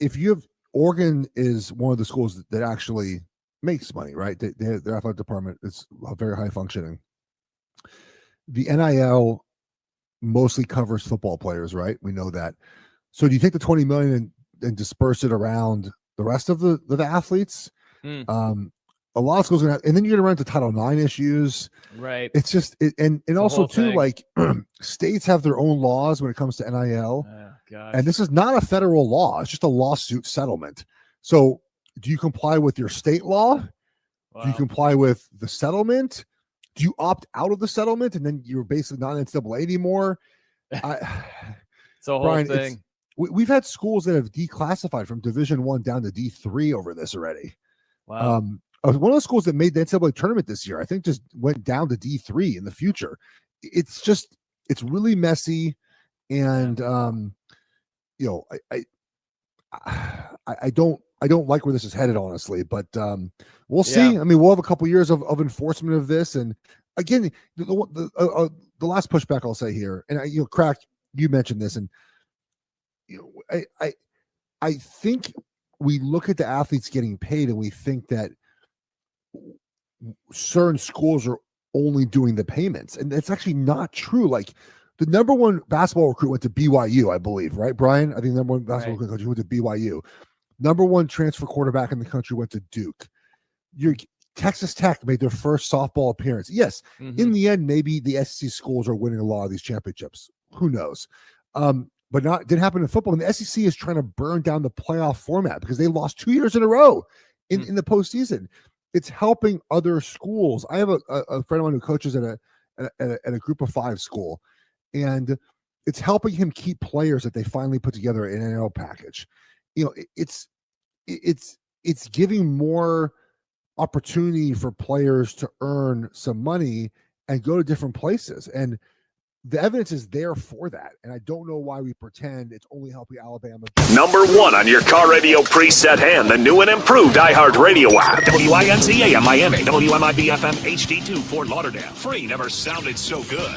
if you have Oregon is one of the schools that actually makes money, right? Their athletic department is very high functioning. The NIL mostly covers football players, right? We know that. So do you take the $20 million and disperse it around the rest of the athletes? A lot of schools are gonna have, and then you're gonna run into Title IX issues. Right. It's just and also too, like states have their own laws when it comes to NIL. And this is not a federal law, it's just a lawsuit settlement. So do you comply with your state law? Wow. Do you comply with the settlement? Do you opt out of the settlement and then you're basically not NCAA anymore? It's a whole Brian, thing. We've had schools that have declassified from Division I down to D3 over this already. Wow. One of the schools that made the NCAA tournament this year, I think, just went down to D3 in the future. It's really messy, and I don't like where this is headed, honestly. But we'll see. I mean, we'll have a couple years of enforcement of this, and again, the last pushback I'll say here, and Crack, you mentioned this, and I think we look at the athletes getting paid, and we think that certain schools are only doing the payments, and that's actually not true. Like the number one basketball recruit went to BYU, I believe, right, Brian? I think the number one basketball recruit went to BYU. Number one transfer quarterback in the country went to Duke. Texas Tech made their first softball appearance. Yes, in the end, maybe the SEC schools are winning a lot of these championships. Who knows? But didn't happen in football. And the SEC is trying to burn down the playoff format because they lost 2 years in a row in the postseason. It's helping other schools. I have a friend of mine who coaches at a group of 5 school, and it's helping him keep players that they finally put together in an NIL package. It's giving more opportunity for players to earn some money and go to different places. And the evidence is there for that. And I don't know why we pretend it's only helping Alabama. Number 1 on your car radio preset and the new and improved iHeartRadio app. WINZ AM Miami, WMIB FM HD2 Fort Lauderdale. Free never sounded so good.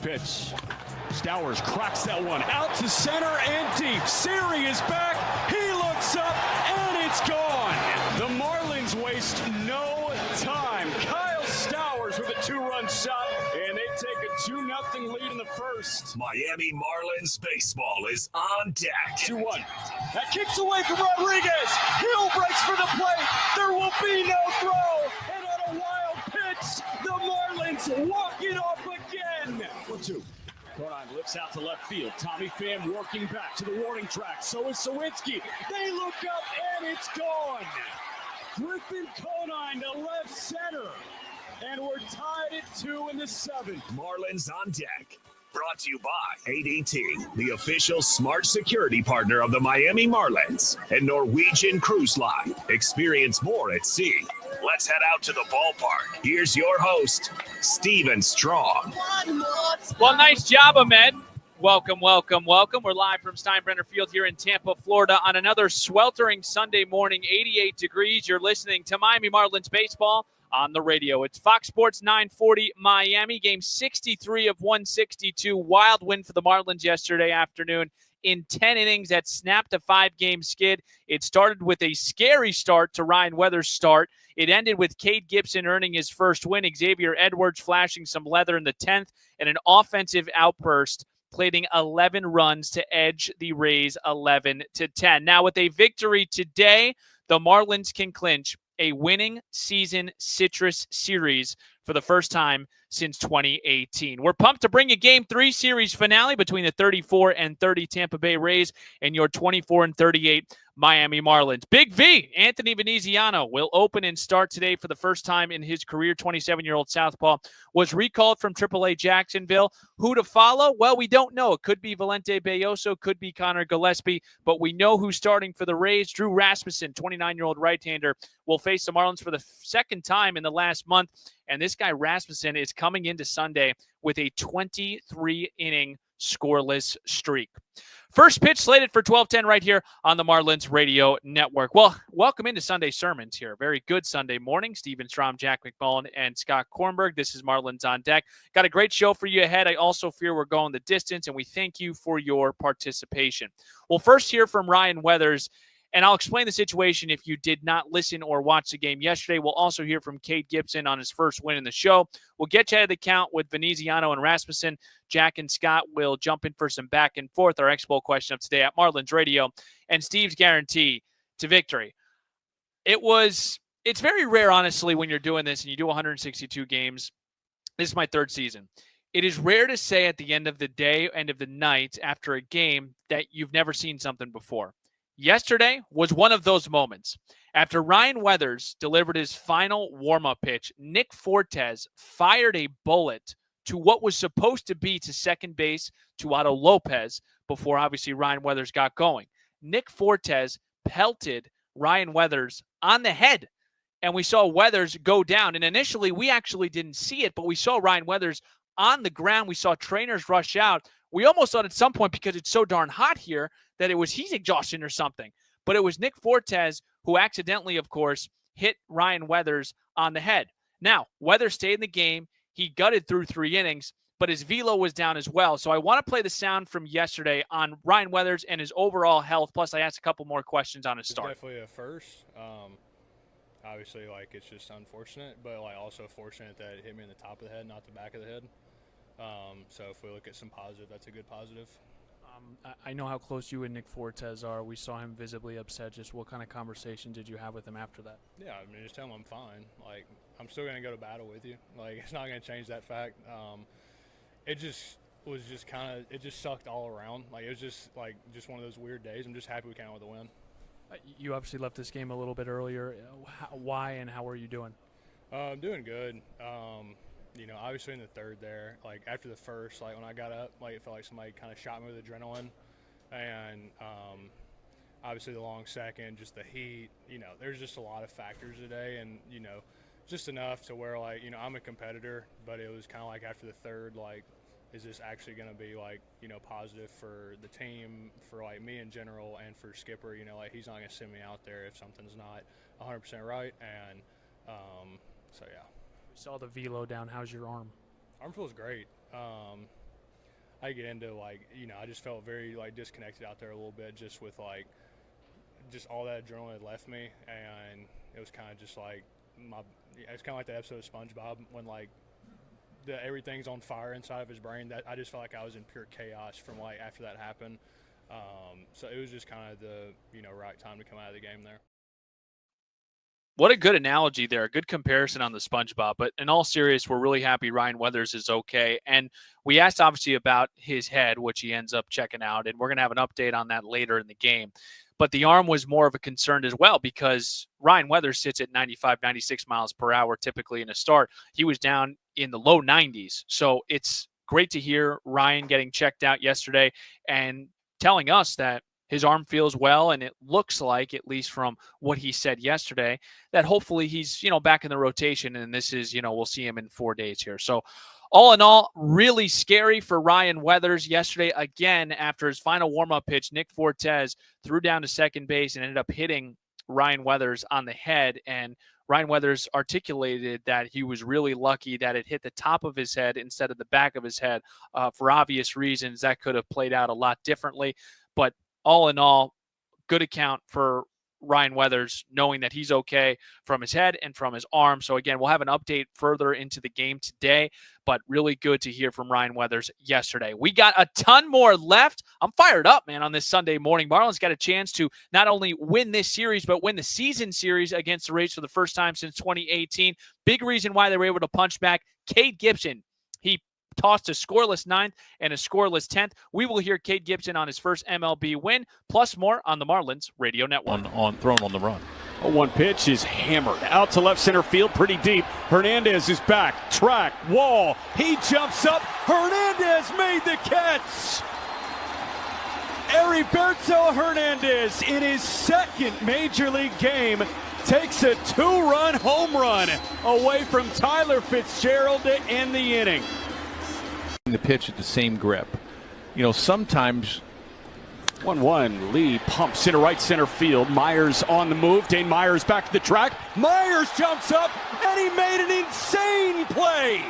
Pitch. Stowers cracks that one out to center and deep. Siri is back. He looks up and it's gone. The Marlins waste no time. Kyle Stowers with a 2-run shot, and they take a 2-0 lead in the first. Miami Marlins baseball is on deck. 2-1. That kicks away from Rodriguez. Hill breaks for the plate. There will be no throw. And on a wild pitch, the Marlins walk it off again. 1-2. Conine lifts out to left field. Tommy Pham working back to the warning track. So is Sawinski. They look up and it's gone. Griffin Conine to left center. And we're tied at 2 in the 7th. Marlins on deck. Brought to you by ADT, the official smart security partner of the Miami Marlins and Norwegian Cruise Line. Experience more at sea. Let's head out to the ballpark. Here's your host, Steven Strong. Well, nice job, Ahmed. Welcome. We're live from Steinbrenner Field here in Tampa, Florida on another sweltering Sunday morning, 88 degrees. You're listening to Miami Marlins baseball on the radio. It's Fox Sports 940 Miami, game 63 of 162. Wild win for the Marlins yesterday afternoon. In 10 innings that snapped a 5-game skid. It started with a scary start to Ryan Weathers' start. It ended with Cade Gibson earning his first win, Xavier Edwards flashing some leather in the 10th, and an offensive outburst, plating 11 runs to edge the Rays 11-10. Now, with a victory today, the Marlins can clinch a winning season Citrus Series for the first time since 2018. We're pumped to bring you Game 3 series finale between the 34-30 Tampa Bay Rays and your 24-38 Miami Marlins. Big V, Anthony Veneziano, will open and start today for the first time in his career. 27-year-old southpaw was recalled from AAA Jacksonville. Who to follow? Well, we don't know. It could be Valente Belloso, could be Connor Gillespie, but we know who's starting for the Rays. Drew Rasmussen, 29-year-old right-hander, will face the Marlins for the second time in the last month. And this guy, Rasmussen, is coming into Sunday with a 23-inning scoreless streak. First pitch slated for 12:10 right here on the Marlins Radio Network. Well, welcome into Sunday Sermons here. Very good Sunday morning. Steven Strom, Jack McMullen, and Scott Kornberg. This is Marlins on Deck. Got a great show for you ahead. I also fear we're going the distance, and we thank you for your participation. We'll first hear from Ryan Weathers, and I'll explain the situation if you did not listen or watch the game yesterday. We'll also hear from Cade Gibson on his first win in the show. We'll get you out of the count with Veneziano and Rasmussen. Jack and Scott will jump in for some back and forth. Our X-Bowl question of today at Marlins Radio, and Steve's guarantee to victory. It's very rare, honestly, when you're doing this and you do 162 games. This is my third season. It is rare to say at the end of the day, end of the night, after a game that you've never seen something before. Yesterday was one of those moments. After Ryan Weathers delivered his final warm-up pitch, Nick Fortes fired a bullet to what was supposed to be to second base to Otto Lopez before, obviously, Ryan Weathers got going. Nick Fortes pelted Ryan Weathers on the head, and we saw Weathers go down. And initially, we actually didn't see it, but we saw Ryan Weathers on the ground. We saw trainers rush out. We almost thought at some point, because it's so darn hot here, that it was heat exhaustion or something. But it was Nick Fortes who accidentally, of course, hit Ryan Weathers on the head. Now, Weathers stayed in the game. He gutted through 3 innings, but his velo was down as well. So I want to play the sound from yesterday on Ryan Weathers and his overall health. Plus, I asked a couple more questions on his start. It's definitely a first. Obviously, it's just unfortunate, but also fortunate that it hit me in the top of the head, not the back of the head. So if we look at some positive, that's a good positive. I know how close you and Nick Fortes are. We saw him visibly upset. Just what kind of conversation did you have with him after that? Yeah, just tell him I'm fine. I'm still going to go to battle with you. It's not going to change that fact. It just was just kind of – it just sucked all around. It was just one of those weird days. I'm just happy we came out with a win. You obviously left this game a little bit earlier. Why and how are you doing? I'm doing good. Obviously in the third there, after the first, when I got up, it felt like somebody kind of shot me with adrenaline. And obviously the long second, just the heat, there's just a lot of factors today. And, just enough to where, I'm a competitor, but it was kind of after the third, is this actually going to be, positive for the team, for, me in general, and for Skipper? He's not going to send me out there if something's not 100% right. And so, yeah. We saw the velo down. How's your arm? Arm feels great. I get into I just felt very disconnected out there a little bit, just with just all that adrenaline had left me, and it was kind of just it's kind of like the episode of SpongeBob when everything's on fire inside of his brain. That I just felt like I was in pure chaos from after that happened. So it was just kind of the right time to come out of the game there. What a good analogy there. A good comparison on the SpongeBob. But in all seriousness, we're really happy Ryan Weathers is okay. And we asked, obviously, about his head, which he ends up checking out. And we're going to have an update on that later in the game. But the arm was more of a concern as well because Ryan Weathers sits at 95, 96 miles per hour typically in a start. He was down in the low 90s. So it's great to hear Ryan getting checked out yesterday and telling us that his arm feels well, and it looks like, at least from what he said yesterday, that hopefully he's, back in the rotation, and this is, we'll see him in 4 days here. So all in all, really scary for Ryan Weathers yesterday. Again, after his final warm-up pitch, Nick Fortes threw down to second base and ended up hitting Ryan Weathers on the head, and Ryan Weathers articulated that he was really lucky that it hit the top of his head instead of the back of his head. For obvious reasons, that could have played out a lot differently, but all in all, good account for Ryan Weathers, knowing that he's okay from his head and from his arm. So again, we'll have an update further into the game today, but really good to hear from Ryan Weathers yesterday. We got a ton more left. I'm fired up, man, on this Sunday morning. Marlins got a chance to not only win this series, but win the season series against the Rays for the first time since 2018. Big reason why they were able to punch back. Cade Gibson, he tossed a scoreless 9th and a scoreless 10th. We will hear Cade Gibson on his first MLB win, plus more on the Marlins Radio Network. Thrown on the run. A one pitch is hammered out to left center field pretty deep. Hernandez is back. Track, wall. He jumps up. Hernandez made the catch. Heriberto Hernandez in his second major league game takes a 2-run home run away from Tyler Fitzgerald to end the inning. The pitch at the same grip. sometimes. 1-1. Lee pumps into right center field. Myers on the move. Dane Myers back to the track. Myers jumps up, and he made an insane play.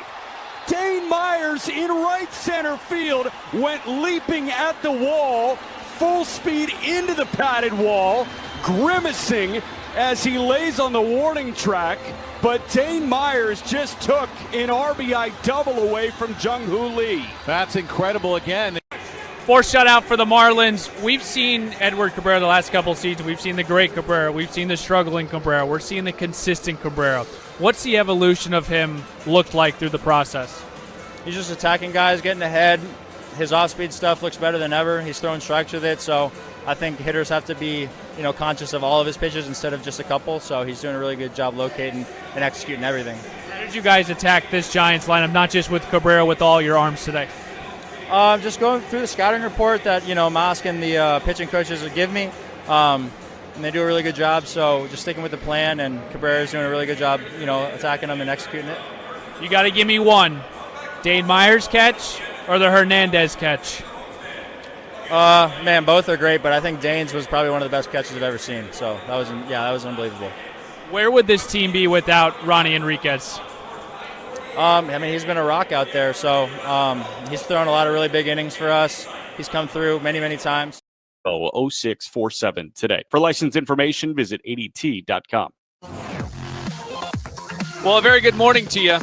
Dane Myers in right center field went leaping at the wall, full speed into the padded wall, grimacing as he lays on the warning track. But Dane Myers just took an RBI double away from Jung-Hoo Lee. That's incredible again. Fourth shutout for the Marlins. We've seen Edward Cabrera the last couple seasons. We've seen the great Cabrera. We've seen the struggling Cabrera. We're seeing the consistent Cabrera. What's the evolution of him looked like through the process? He's just attacking guys, getting ahead. His off-speed stuff looks better than ever. He's throwing strikes with it, so I think hitters have to be, conscious of all of his pitches instead of just a couple. So he's doing a really good job locating and executing everything. How did you guys attack this Giants lineup, not just with Cabrera, with all your arms today? Just going through the scouting report that, Mosk and the pitching coaches would give me. And they do a really good job, so just sticking with the plan, and Cabrera's doing a really good job, attacking them and executing it. You got to give me one. Dane Myers catch or the Hernandez catch? Man, both are great, but I think Dane's was probably one of the best catches I've ever seen. So that was unbelievable. Where would this team be without Ronnie Enriquez? He's been a rock out there, so he's thrown a lot of really big innings for us. He's come through many, many times. 0647 today. For license information, visit adt.com. Well, a very good morning to you.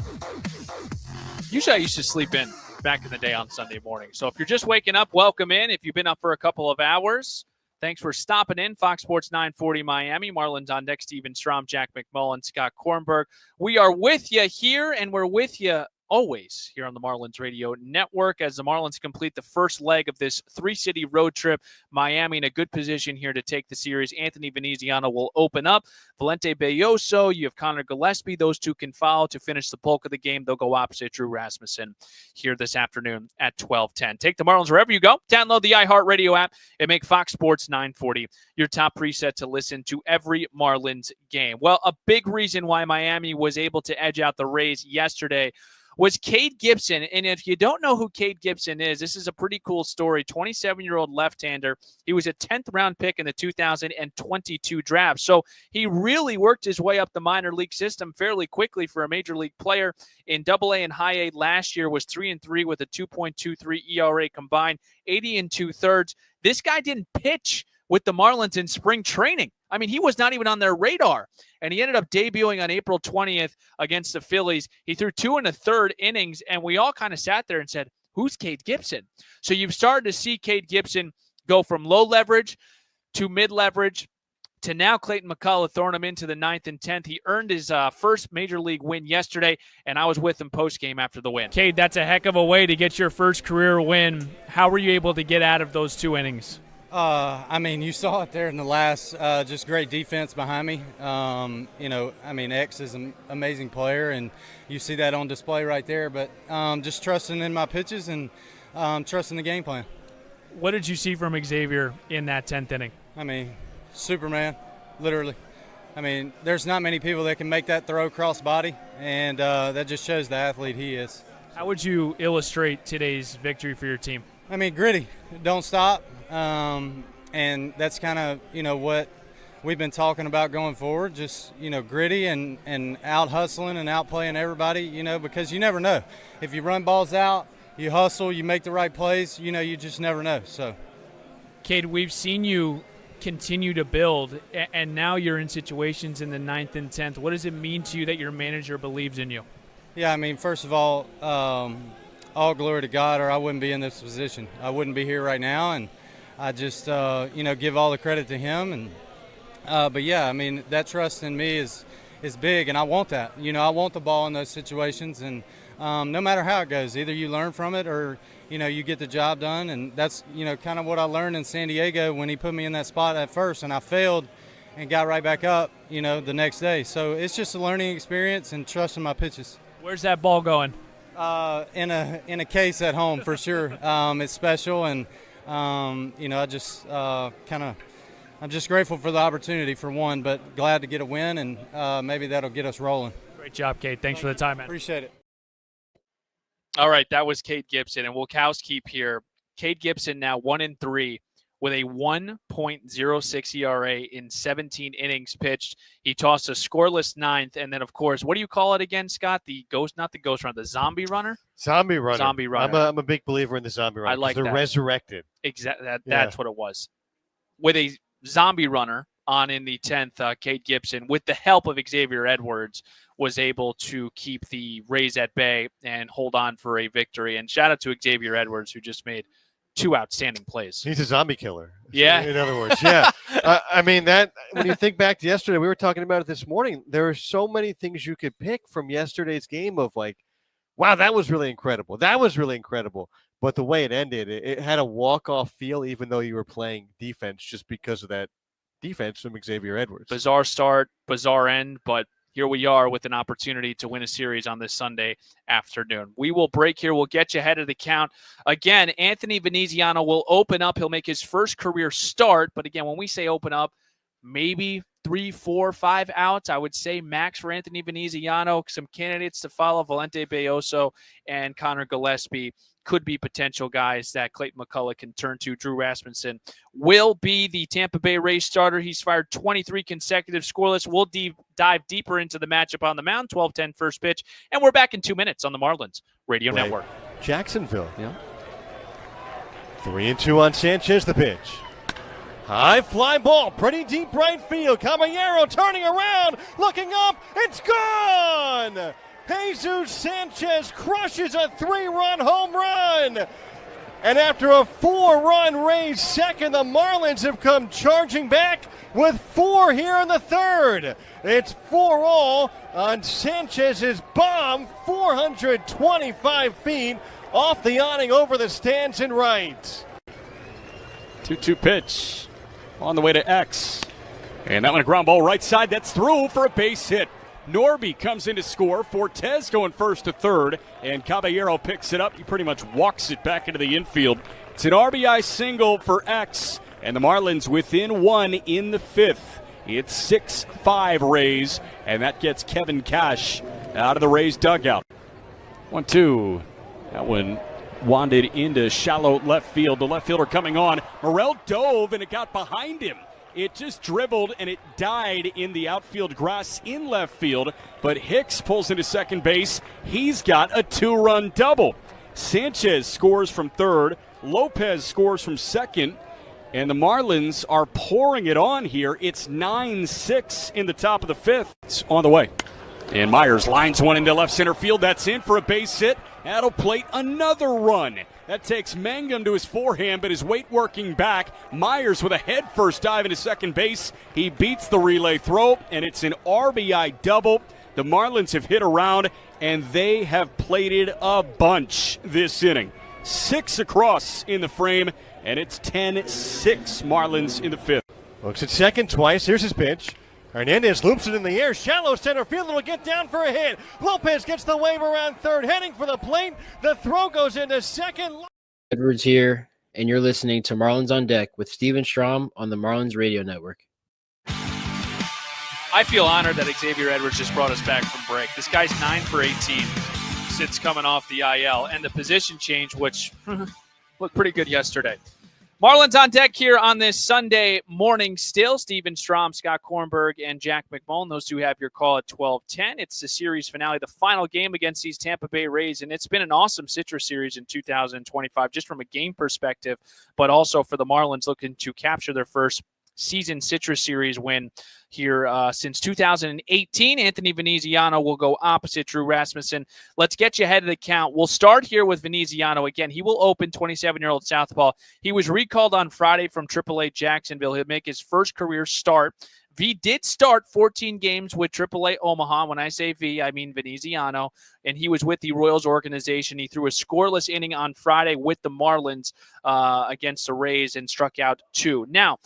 Usually I used to sleep in back in the day on Sunday morning. So if you're just waking up, welcome in. If you've been up for a couple of hours, thanks for stopping in. Fox Sports 940 Miami. Marlins on deck. Steven Strom, Jack McMullen, Scott Kornberg. We are with you here, and we're with you always here on the Marlins Radio Network as the Marlins complete the first leg of this three-city road trip. Miami in a good position here to take the series. Anthony Veneziano will open up. Valente Belloso, you have Connor Gillespie. Those two can follow to finish the bulk of the game. They'll go opposite Drew Rasmussen here this afternoon at 12:10. Take the Marlins wherever you go. Download the iHeartRadio app and make Fox Sports 940 your top preset to listen to every Marlins game. Well, a big reason why Miami was able to edge out the Rays yesterday was Cade Gibson. And if you don't know who Cade Gibson is, this is a pretty cool story. 27-year-old left-hander. He was a 10th-round pick in the 2022 draft. So he really worked his way up the minor league system fairly quickly for a major league player. In Double-A and High A last year was 3-3 with a 2.23 ERA combined, 80 2/3. This guy didn't pitch with the Marlins in spring training. I mean, he was not even on their radar. And he ended up debuting on April 20th against the Phillies. He threw 2 1/3 innings, and we all kind of sat there and said, who's Cade Gibson? So you've started to see Cade Gibson go from low leverage to mid leverage to now Clayton McCullough throwing him into the 9th and 10th. He earned his first major league win yesterday, and I was with him post-game after the win. Cade, that's a heck of a way to get your first career win. How were you able to get out of those 2 innings? You saw it there in the last, just great defense behind me. X is an amazing player, and you see that on display right there. But just trusting in my pitches and trusting the game plan. What did you see from Xavier in that 10th inning? Superman, literally. There's not many people that can make that throw across body, and that just shows the athlete he is. How would you illustrate today's victory for your team? Gritty. Don't stop. And that's kind of, what we've been talking about going forward, just, gritty and out hustling and out playing everybody, because you never know. If you run balls out, you hustle, you make the right plays, you just never know. So, Cade, we've seen you continue to build, and now you're in situations in the 9th and 10th. What does it mean to you that your manager believes in you? Yeah, first of all glory to God, or I wouldn't be in this position. I wouldn't be here right now, and I just, give all the credit to him. And that trust in me is big, and I want that. I want the ball in those situations, and no matter how it goes, either you learn from it or, you get the job done. And that's, kind of what I learned in San Diego when he put me in that spot at first, and I failed and got right back up, the next day. So it's just a learning experience and trusting my pitches. Where's that ball going? In a case at home for sure. It's special, and I just I'm just grateful for the opportunity for one, but glad to get a win, and maybe that'll get us rolling. Great job, Cade. Thanks for the time, man. Appreciate it. All right, that was Cade Gibson, and we'll housekeep here. Cade Gibson now 1-3 with a 1.06 ERA in 17 innings pitched. He tossed a scoreless ninth, and then, of course, what do you call it again, Scott? Not the ghost runner, the zombie runner? Zombie runner. Zombie runner. I'm a big believer in the zombie runner. I like they're that. resurrected. Exactly. That's what it was. With a zombie runner on in the 10th, Cade Gibson, with the help of Xavier Edwards, was able to keep the Rays at bay and hold on for a victory. And shout out to Xavier Edwards, who just made 2 outstanding plays. He's a zombie killer. Yeah. In other words, yeah. I mean, that when you think back to yesterday, we were talking about it this morning. There are so many things you could pick from yesterday's game of like, wow, that was really incredible. That was really incredible. But the way it ended, it had a walk-off feel, even though you were playing defense, just because of that defense from Xavier Edwards. Bizarre start, bizarre end, but here we are with an opportunity to win a series on this Sunday afternoon. We will break here. We'll get you ahead of the count. Again, Anthony Veneziano will open up. He'll make his first career start. But again, when we say open up, maybe 3, 4, 5 outs, I would say max for Anthony Veneziano. Some candidates to follow, Valente Belloso and Connor Gillespie, could be potential guys that Clayton McCullough can turn to. Drew Rasmussen will be the Tampa Bay Rays starter. He's fired 23 consecutive scoreless. We'll dive deeper into the matchup on the mound. 12-10 first pitch, and we're back in 2 minutes on the Marlins Radio Network. Jacksonville. Yeah. 3-2 on Sanchez, the pitch. High fly ball, pretty deep right field. Caballero turning around, looking up, it's gone! Jesus Sanchez crushes a 3-run home run. And after a 4-run Rays second, the Marlins have come charging back with 4 here in the third. It's 4-all on Sanchez's bomb, 425 feet off the awning over the stands and right. 2-2 pitch on the way to X. And that one a ground ball right side. That's through for a base hit. Norby comes in to score. Fortes going first to third, and Caballero picks it up. He pretty much walks it back into the infield. It's an RBI single for X, and the Marlins within 1 in the 5th. It's 6-5 Rays, and that gets Kevin Cash out of the Rays dugout. 1-2. That one wandered into shallow left field. The left fielder coming on. Morel dove, and it got behind him. It just dribbled, and it died in the outfield grass in left field. But Hicks pulls into second base. He's got a 2-run double. Sanchez scores from third. Lopez scores from second. And the Marlins are pouring it on here. It's 9-6 in the top of the 5th. It's on the way. And Myers lines one into left center field. That's in for a base hit. That'll plate another run. That takes Mangum to his forehand, but his weight working back. Myers with a head-first dive into second base. He beats the relay throw, and it's an RBI double. The Marlins have hit around, and they have plated a bunch this inning. 6 across in the frame, and it's 10-6 Marlins in the 5th. Looks at second twice. Here's his pitch. Hernandez loops it in the air. Shallow center field. It'll get down for a hit. Lopez gets the wave around third, heading for the plate. The throw goes into second. Edwards here, and you're listening to Marlins on Deck with Steven Strom on the Marlins Radio Network. I feel honored that Xavier Edwards just brought us back from break. This guy's 9 for 18 since coming off the IL, and the position change, which looked pretty good yesterday. Marlins on deck here on this Sunday morning still. Steven Strom, Scott Kornberg, and Jack McMullen. Those two have your call at 12:10. It's the series finale, the final game against these Tampa Bay Rays, and it's been an awesome Citrus series in 2025, just from a game perspective, but also for the Marlins looking to capture their first season Citrus series win here since 2018. Anthony Veneziano will go opposite Drew Rasmussen. Let's get you ahead of the count. We'll start here with Veneziano. Again, he will open, 27-year-old southpaw. He was recalled on Friday from AAA Jacksonville. He'll make his first career start. V did start 14 games with AAA Omaha. When I say V, I mean Veneziano, and he was with the Royals organization. He threw a scoreless inning on Friday with the Marlins against the Rays and struck out 2. Now,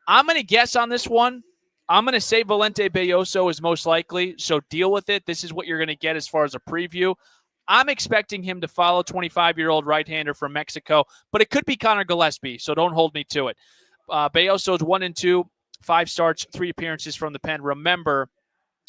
I'm going to guess on this one. I'm going to say Valente Belloso is most likely, so deal with it. This is what you're going to get as far as a preview. I'm expecting him to follow 25-year-old right-hander from Mexico, but it could be Connor Gillespie, so don't hold me to it. Belloso's 1-2, 5 starts, 3 appearances from the pen. Remember,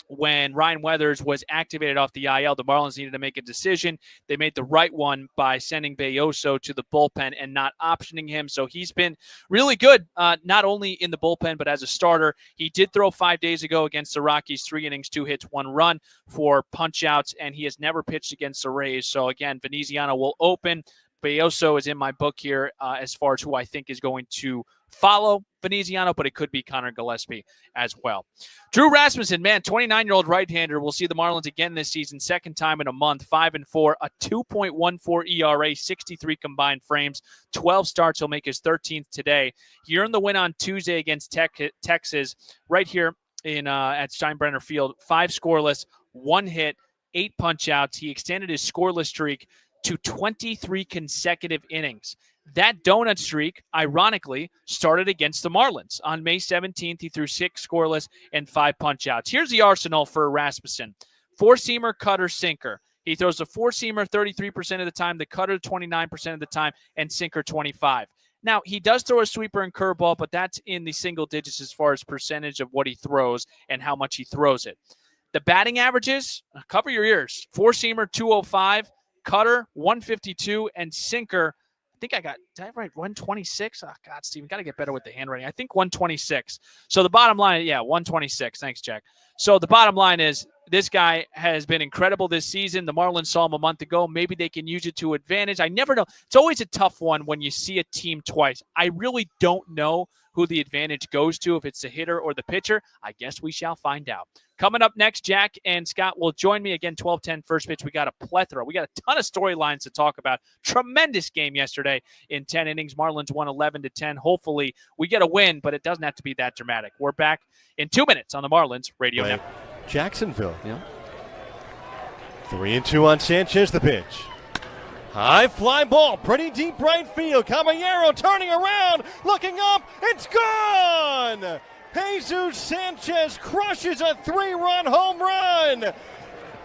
when Ryan Weathers was activated off the IL. The Marlins needed to make a decision. They made the right one by sending Belloso to the bullpen and not optioning him. So he's been really good, not only in the bullpen, but as a starter. He did throw 5 days ago against the Rockies, 3 innings, 2 hits, 1 run for punch-outs, and he has never pitched against the Rays. So, again, Veneziano will open. Belloso is in my book here as far as who I think is going to follow Veneziano, but it could be Connor Gillespie as well. Drew Rasmussen, man, 29-year-old right-hander. We'll see the Marlins again this season, second time in a month, 5-4, a 2.14 ERA, 63 combined frames, 12 starts. He'll make his 13th today. He earned the win on Tuesday against Texas right here at Steinbrenner Field. 5 scoreless, 1 hit, 8 punch-outs. He extended his scoreless streak to 23 consecutive innings. That donut streak, ironically, started against the Marlins. On May 17th, he threw 6 scoreless and 5 punch-outs. Here's the arsenal for Rasmussen. 4-seamer, cutter, sinker. He throws the 4-seamer 33% of the time, the cutter 29% of the time, and sinker 25%. Now, he does throw a sweeper and curveball, but that's in the single digits as far as percentage of what he throws and how much he throws it. The batting averages, cover your ears. 4-seamer, 205, cutter, 152, and sinker, I think did I write 126? Oh, God, Steven, got to get better with the handwriting. I think 126. So the bottom line, 126. Thanks, Jack. So the bottom line is this guy has been incredible this season. The Marlins saw him a month ago. Maybe they can use it to advantage. I never know. It's always a tough one when you see a team twice. I really don't know who the advantage goes to, if it's the hitter or the pitcher. I guess we shall find out. Coming up next, Jack and Scott will join me again, 12:10 first pitch. We got a plethora. We got a ton of storylines to talk about. Tremendous game yesterday in 10 innings. Marlins won 11-10. Hopefully we get a win, but it doesn't have to be that dramatic. We're back in 2 minutes on the Marlins Radio Network. Jacksonville. Yeah. 3-2 on Sanchez, the pitch. High fly ball, pretty deep right field. Caballero turning around, looking up, it's gone! Jesus Sanchez crushes a 3-run home run.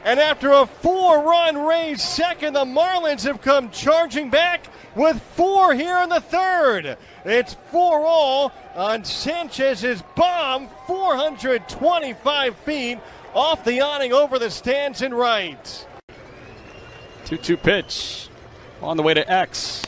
And after a 4-run Rays second, the Marlins have come charging back with 4 here in the third. It's 4-all on Sanchez's bomb, 425 feet off the awning over the stands and right. 2-2 pitch on the way to X.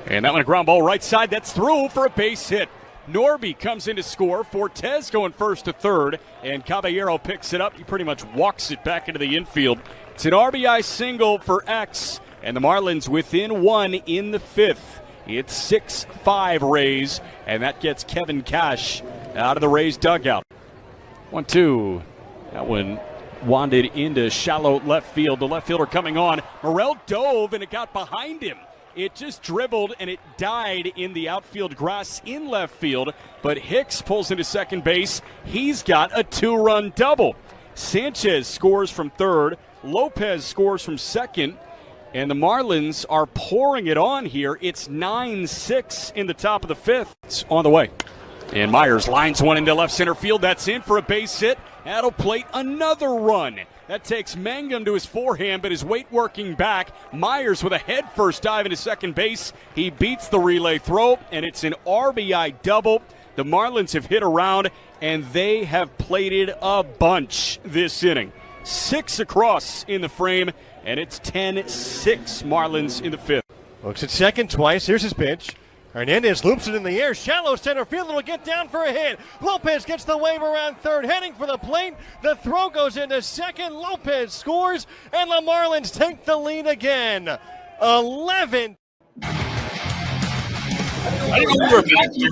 And that one a ground ball right side. That's through for a base hit. Norby comes in to score. Fortes going first to third, and Caballero picks it up. He pretty much walks it back into the infield. It's an RBI single for X, and the Marlins within 1 in the 5th. It's 6-5 Rays, and that gets Kevin Cash out of the Rays dugout. 1-2. That one wandered into shallow left field. The left fielder coming on. Morel dove, and it got behind him. It just dribbled, and it died in the outfield grass in left field. But Hicks pulls into second base. He's got a 2-run double. Sanchez scores from third. Lopez scores from second. And the Marlins are pouring it on here. It's 9-6 in the top of the 5th. It's on the way. And Myers lines one into left center field. That's in for a base hit. That'll plate another run. That takes Mangum to his forehand, but his weight working back. Myers with a head-first dive into second base. He beats the relay throw, and it's an RBI double. The Marlins have hit around, and they have plated a bunch this inning. 6 across in the frame, and it's 10-6 Marlins in the 5th. Looks at second twice. Here's his pitch. Hernandez loops it in the air. Shallow center field. It'll get down for a hit. Lopez gets the wave around third, heading for the plate. The throw goes into second. Lopez scores, and the Marlins take the lead again. 11. I didn't know we were back. You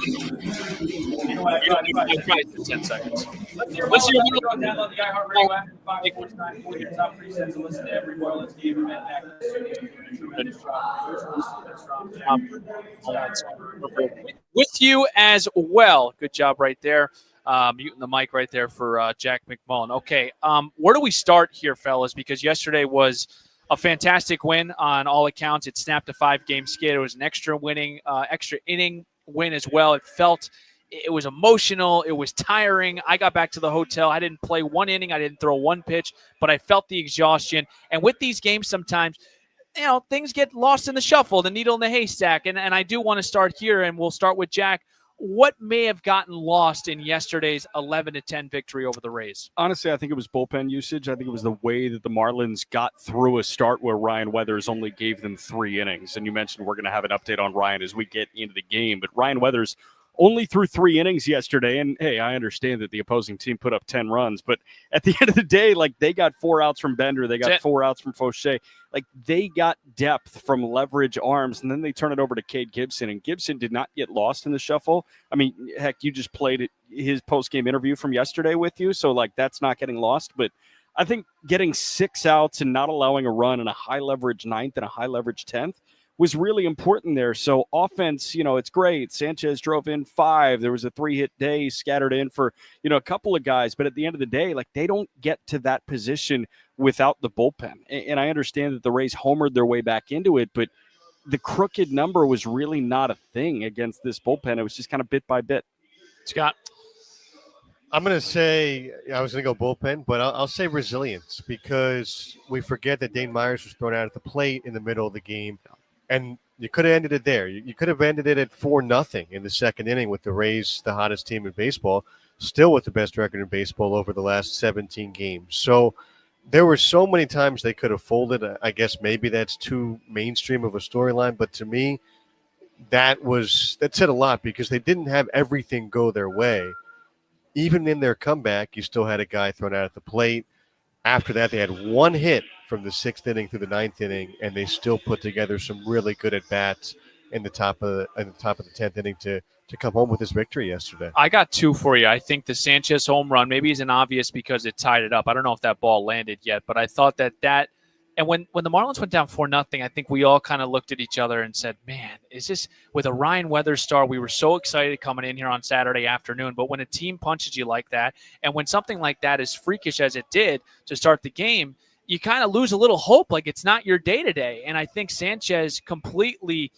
tried for 10 seconds. What's your download the iHeartRadio app? 549 for your top presets and listen to every Marlins game event back in the studio. With you as well. Good job right there. Muting the mic right there for Jack McMullen. Okay, where do we start here, fellas? Because yesterday was a fantastic win on all accounts. It snapped a 5-game skid. It was an extra inning win as well. It was emotional. It was tiring. I got back to the hotel. I didn't play 1 inning. I didn't throw 1 pitch, but I felt the exhaustion. And with these games, sometimes, things get lost in the shuffle, the needle in the haystack. And I do want to start here, and we'll start with Jack. what may have gotten lost in yesterday's 11-10 victory over the Rays? Honestly, I think it was bullpen usage. I think it was the way that the Marlins got through a start where Ryan Weathers only gave them 3 innings. And you mentioned we're going to have an update on Ryan as we get into the game. But Ryan Weathers only threw 3 innings yesterday. And, hey, I understand that the opposing team put up 10 runs. But at the end of the day, like, they got 4 outs from Bender. They got 4 outs from Fauché. Like, they got depth from leverage arms, and then they turn it over to Cade Gibson. And Gibson did not get lost in the shuffle. I mean, heck, you just played his post-game interview from yesterday with you. So, like, that's not getting lost. But I think getting 6 outs and not allowing a run in a high-leverage 9th and a high-leverage 10th was really important there. So offense, it's great. Sanchez drove in 5. There was a 3-hit day scattered in for, a couple of guys. But at the end of the day, like, they don't get to that position without the bullpen. And I understand that the Rays homered their way back into it, but the crooked number was really not a thing against this bullpen. It was just kind of bit by bit. Scott? I'm going to say, I was going to go bullpen, but I'll say resilience, because we forget that Dane Myers was thrown out at the plate in the middle of the game. And you could have ended it there. You could have ended it at 4-0 in the second inning with the Rays, the hottest team in baseball, still with the best record in baseball over the last 17 games. So there were so many times they could have folded. I guess maybe that's too mainstream of a storyline, but to me, that said a lot, because they didn't have everything go their way. Even in their comeback, you still had a guy thrown out at the plate. After that, they had 1 hit from the 6th inning through the 9th inning, and they still put together some really good at-bats in the top of the 10th inning to come home with this victory yesterday. I got 2 for you. I think the Sanchez home run maybe isn't obvious because it tied it up. I don't know if that ball landed yet, but I thought that and when the Marlins went down 4-0, I think we all kind of looked at each other and said, man, is this with a Ryan Weathers start? We were so excited coming in here on Saturday afternoon. But when a team punches you like that, and when something like that is freakish as it did to start the game, you kind of lose a little hope, like it's not your day-to-day. And I think Sanchez completely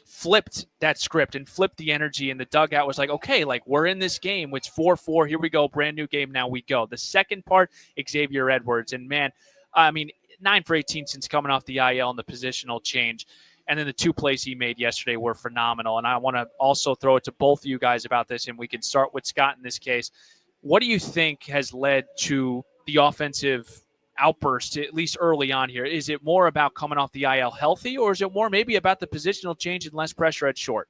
flipped that script and flipped the energy, and the dugout was like, okay, like, we're in this game. It's 4-4. Here we go. Brand new game. Now we go. The second part, Xavier Edwards. And, man, I mean, 9 for 18 since coming off the IL and the positional change. And then the 2 plays he made yesterday were phenomenal. And I want to also throw it to both of you guys about this, and we can start with Scott in this case. What do you think has led to the offensive outburst, at least early on here? Is it more about coming off the IL healthy, or is it more maybe about the positional change and less pressure at short?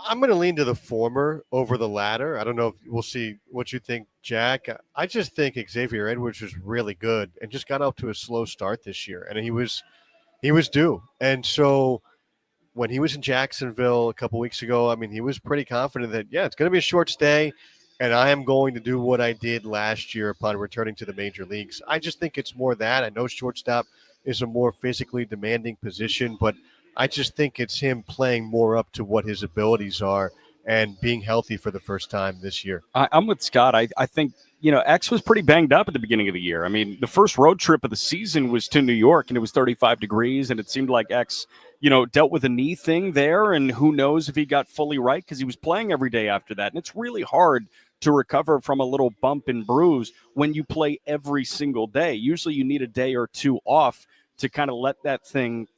I'm going to lean to the former over the latter. I don't know if we'll see what you think, Jack. I just think Xavier Edwards was really good and just got up to a slow start this year, and he was due. And so when he was in Jacksonville a couple weeks ago, I mean, he was pretty confident that, yeah, it's going to be a short stay, and I am going to do what I did last year upon returning to the major leagues. I just think it's more that. I know shortstop is a more physically demanding position, but I just think it's him playing more up to what his abilities are and being healthy for the first time this year. I'm with Scott. I think, X was pretty banged up at the beginning of the year. I mean, the first road trip of the season was to New York, and it was 35 degrees, and it seemed like X, dealt with a knee thing there, and who knows if he got fully right, because he was playing every day after that. And it's really hard to recover from a little bump and bruise when you play every single day. Usually you need a day or 2 off to kind of let that thing,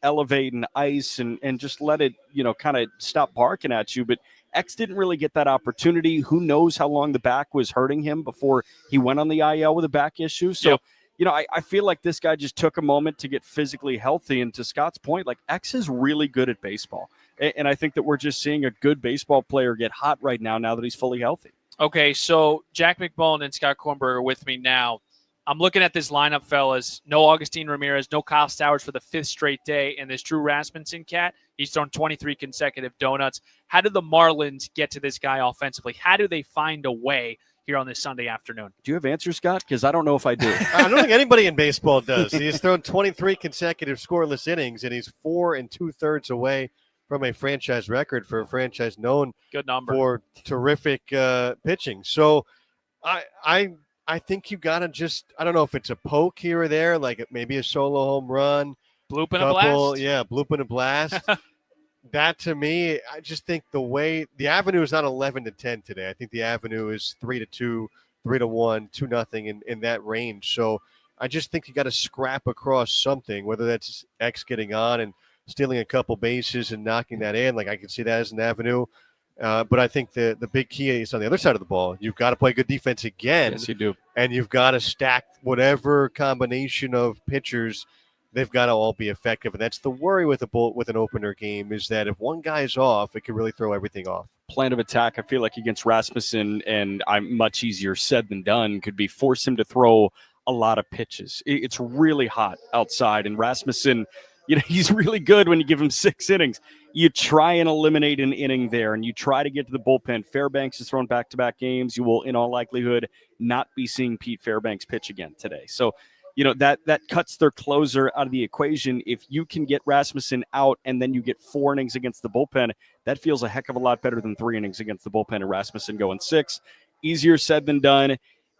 elevate and ice and just let it, kind of stop barking at you. But X didn't really get that opportunity. Who knows how long the back was hurting him before he went on the IL with a back issue. So, I feel like this guy just took a moment to get physically healthy. And to Scott's point, like, X is really good at baseball. And I think that we're just seeing a good baseball player get hot right now that he's fully healthy. Okay, so Jack McMullen and Scott Kornberg are with me now. I'm looking at this lineup, fellas. No Augustine Ramirez, no Kyle Stowers for the 5th straight day, and this Drew Rasmussen cat, he's thrown 23 consecutive donuts. How did the Marlins get to this guy offensively? How do they find a way here on this Sunday afternoon? Do you have answers, Scott? Because I don't know if I do. I don't think anybody in baseball does. He's thrown 23 consecutive scoreless innings, and he's 4 2/3 away from a franchise record for a franchise known for terrific pitching. So I think you got to just, I don't know if it's a poke here or there, like maybe a solo home run. Bloop and a blast. Yeah, bloop and a blast. That, to me, I just think the way – the avenue is not 11-10 today. I think the avenue is 3-2, 3-1, 2-0 in that range. So I just think you got to scrap across something, whether that's X getting on and stealing a couple bases and knocking that in. Like, I can see that as an avenue. But I think the big key is on the other side of the ball. You've got to play good defense again. Yes, you do. And you've got to stack whatever combination of pitchers. They've got to all be effective. And that's the worry with an opener game, is that if one guy's off, it can really throw everything off. Plan of attack, I feel like against Rasmussen, and I'm much easier said than done, could be force him to throw a lot of pitches. It's really hot outside, and Rasmussen, he's really good when you give him 6 innings. You try and eliminate an inning there, and you try to get to the bullpen. Fairbanks has thrown back-to-back games. You will, in all likelihood, not be seeing Pete Fairbanks pitch again today. So, that cuts their closer out of the equation. If you can get Rasmussen out and then you get 4 innings against the bullpen, that feels a heck of a lot better than 3 innings against the bullpen and Rasmussen going 6. Easier said than done.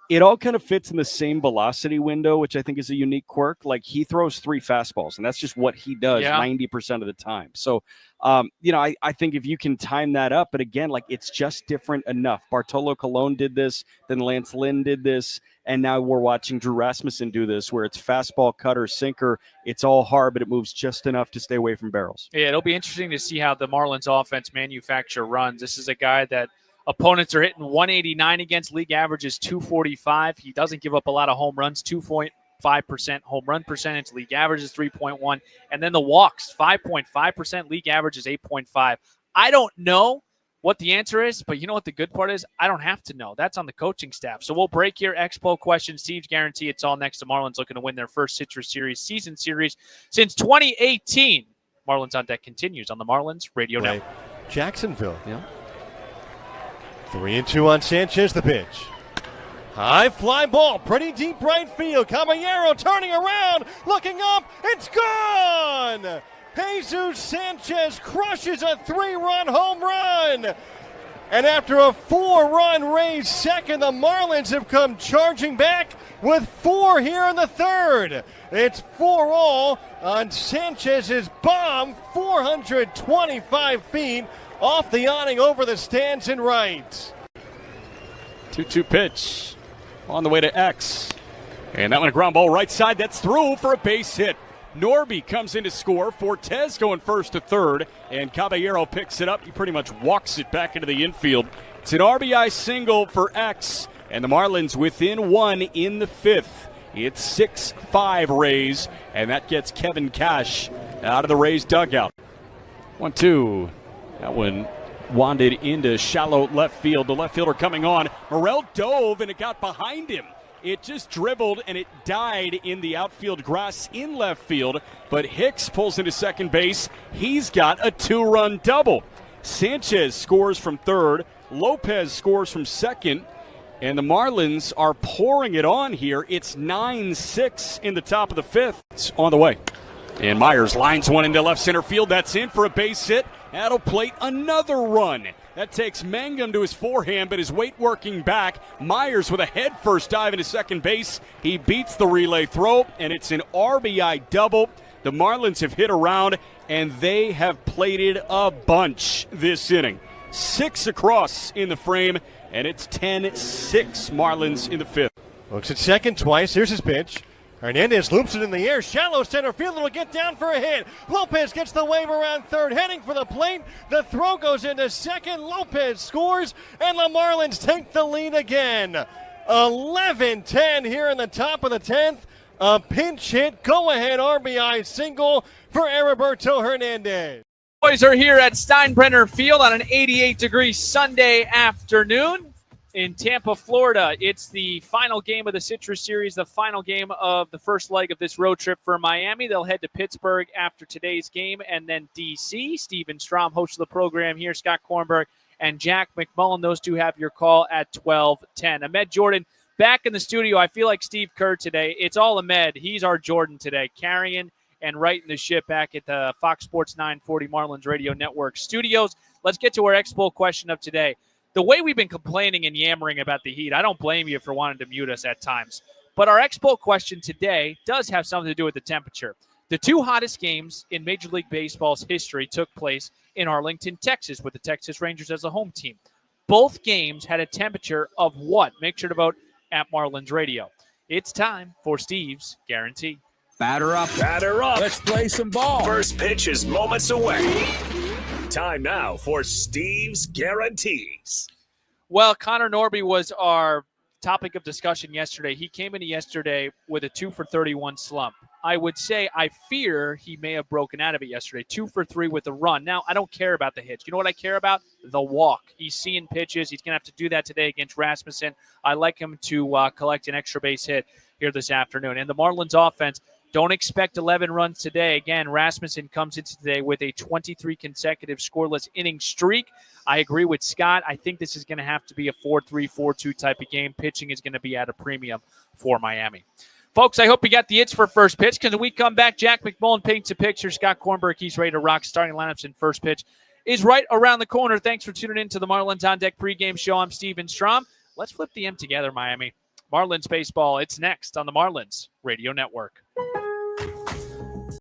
It all kind of fits in the same velocity window, which I think is a unique quirk. Like, he throws 3 fastballs, and that's just what he does 90% of the time. So, I think if you can time that up, but again, like, it's just different enough. Bartolo Colon did this, then Lance Lynn did this, and now we're watching Drew Rasmussen do this, where it's fastball, cutter, sinker. It's all hard, but it moves just enough to stay away from barrels. Yeah, it'll be interesting to see how the Marlins offense manufacture runs. This is a guy that opponents are hitting 189 against. League average is 245. He doesn't give up a lot of home runs, 2.5% home run percentage. League average is 3.1. And then the walks, 5.5%. League average is 8.5. I don't know what the answer is, but you know what the good part is? I don't have to know. That's on the coaching staff. So we'll break here. Expo question. Steve's guarantee. It's all next to Marlins looking to win their first Citrus Series season series since 2018. Marlins on Deck continues on the Marlins Radio Network. Jacksonville. Yeah. 3-2 on Sanchez, the pitch. High fly ball, pretty deep right field. Caballero turning around, looking up, it's gone! Jesus Sanchez crushes a 3-run home run. And after a 4-run Rays second, the Marlins have come charging back with 4 here in the third. It's 4-all on Sanchez's bomb, 425 feet. Off the awning over the stands and right. 2-2 pitch on the way to X. And that one a ground ball right side. That's through for a base hit. Norby comes in to score. Fortes going first to third. And Caballero picks it up. He pretty much walks it back into the infield. It's an RBI single for X. And the Marlins within 1 in the 5th. It's 6-5 Rays. And that gets Kevin Cash out of the Rays dugout. 1-2. That one wandered into shallow left field. The left fielder coming on. Morel dove, and it got behind him. It just dribbled, and it died in the outfield grass in left field. But Hicks pulls into second base. He's got a 2-run double. Sanchez scores from third. Lopez scores from second. And the Marlins are pouring it on here. It's 9-6 in the top of the 5th. It's on the way. And Myers lines one into left center field. That's in for a base hit. That'll plate another run. That takes Mangum to his forehand, but his weight working back. Myers with a head-first dive into second base. He beats the relay throw, and it's an RBI double. The Marlins have hit around, and they have plated a bunch this inning. 6 across in the frame, and it's 10-6 Marlins in the 5th. Looks at second twice. Here's his pitch. Hernandez loops it in the air, shallow center field, it'll get down for a hit. Lopez gets the wave around third, heading for the plate. The throw goes into second, Lopez scores, and the Marlins take the lead again. 11-10 here in the top of the 10th. A pinch hit, go-ahead RBI single for Heriberto Hernandez. Boys are here at Steinbrenner Field on an 88-degree Sunday afternoon in Tampa, Florida. It's the final game of the Citrus Series, the final game of the first leg of this road trip for Miami. They'll head to Pittsburgh after today's game, and then D.C. Steven Strom, host of the program here, Scott Kornberg, and Jack McMullen. Those two have your call at 12:10. Ahmed Jordan back in the studio. I feel like Steve Kerr today. It's all Ahmed. He's our Jordan today, carrying and righting the ship back at the Fox Sports 940 Marlins Radio Network studios. Let's get to our Expo question of today. The way we've been complaining and yammering about the heat, I don't blame you for wanting to mute us at times. But our Expo question today does have something to do with the temperature. The 2 hottest games in Major League Baseball's history took place in Arlington, Texas, with the Texas Rangers as a home team. Both games had a temperature of what? Make sure to vote at Marlins Radio. It's time for Steve's Guarantee. Batter up. Batter up. Let's play some ball. First pitch is moments away. Time now for Steve's Guarantees. Well, Connor Norby was our topic of discussion yesterday. He came into yesterday with a 2 for 31 slump. I would say I fear he may have broken out of it yesterday. 2 for 3 with a run. Now, I don't care about the hits. You know what I care about? The walk. He's seeing pitches. He's going to have to do that today against Rasmussen. I like him to collect an extra base hit here this afternoon. And the Marlins offense, don't expect 11 runs today. Again, Rasmussen comes into today with a 23 consecutive scoreless inning streak. I agree with Scott. I think this is going to have to be a 4-3, 4-2 type of game. Pitching is going to be at a premium for Miami. Folks, I hope you got the itch for first pitch, because when we come back, Jack McMullen paints a picture. Scott Kornberg, he's ready to rock. Starting lineups in first pitch is right around the corner. Thanks for tuning in to the Marlins On Deck pregame show. I'm Steven Strom. Let's flip the M together, Miami. Marlins baseball, it's next on the Marlins Radio Network.